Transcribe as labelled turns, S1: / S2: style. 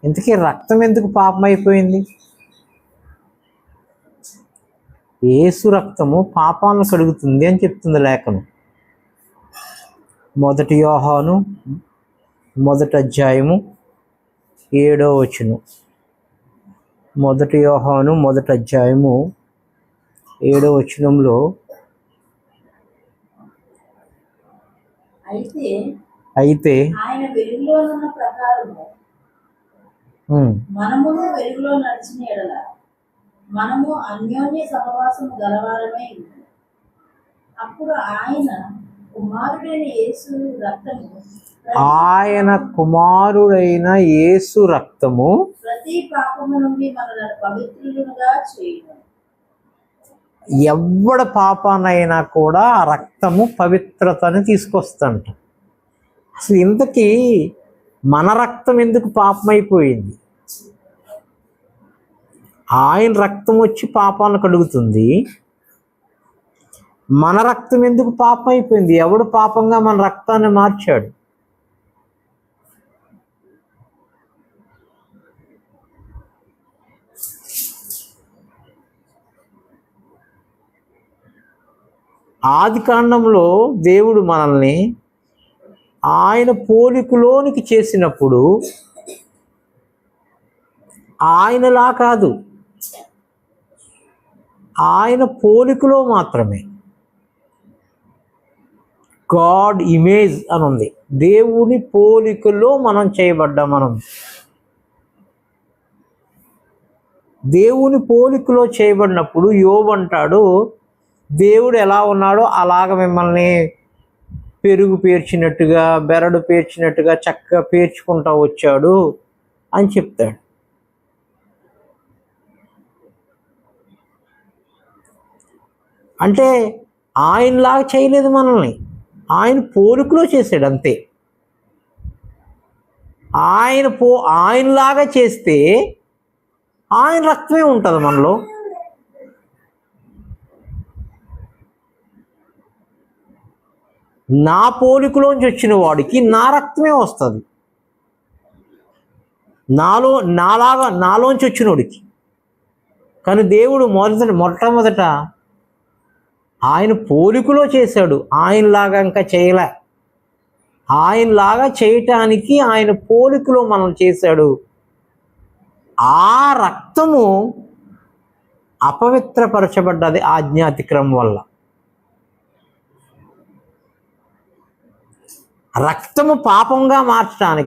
S1: ఇంతకీ రక్తం ఎందుకు పాపం అయిపోయింది? యేసు రక్తము పాపాలను కడుగుతుంది అని చెప్తుంది లేఖనం. 1 యోహాను 1వ అధ్యాయము 7వ వచనం. 1 యోహాను 1వ అధ్యాయము 7వ వచనంలో, అయితే
S2: ఆయన వెలుగులో ఉన్న ప్రకారము మనమును వెలుగులో నడిచిన ఎడల మనము అన్యోన్య సహవాసము గలవారమై ఉన్నాము. అప్పుడు ఆయన కుమారుడైన యేసు రక్తము ప్రతి పాపము నుండి మనలను పవిత్రులుగా చేయును.
S1: ఎవడ పాపానైనా కూడా ఆ రక్తము పవిత్రతని తీసుకొస్తంట. అసలు ఇంతకీ మన రక్తం ఎందుకు పాపమైపోయింది? ఆయన రక్తం వచ్చి పాపాలను కడుగుతుంది. మన రక్తం ఎందుకు పాపం అయిపోయింది? ఎవడు పాపంగా మన రక్తాన్ని మార్చాడు? ఆది కాండంలో దేవుడు మనల్ని ఆయన పోలికలోనికి చేసినప్పుడు ఆయనలా కాదు, ఆయన పోలికలో మాత్రమే. గాడ్ ఇమేజ్ అని ఉంది. దేవుని పోలికలో మనం చేయబడ్డాం. మనం దేవుని పోలికలో చేయబడినప్పుడు యోబు అంటాడు, దేవుడు ఎలా ఉన్నాడో అలాగ మిమ్మల్ని పెరుగు పేర్చినట్టుగా, బెరడు పేర్చినట్టుగా చక్కగా పేర్చుకుంటూ వచ్చాడు అని చెప్తాడు. అంటే ఆయనలాగా చేయలేదు మనల్ని, ఆయన పోలికలో చేశాడు అంతే. ఆయనలాగా చేస్తే ఆయన రక్తమే ఉంటుంది మనలో. నా పోలికలోంచి వచ్చిన వాడికి నా రక్తమే వస్తుంది, నాలోంచి వచ్చిన వాడికి. కానీ దేవుడు మొట్టమొదట ఆయన పోలికలో చేశాడు, ఆయనలాగా ఇంకా చేయలే. ఆయనలాగా చేయటానికి ఆయన పోలికలో మనం చేశాడు. ఆ రక్తము అపవిత్రపరచబడ్డది ఆజ్ఞాతిక్రమం వల్ల. రక్తము పాపంగా మార్చడానికి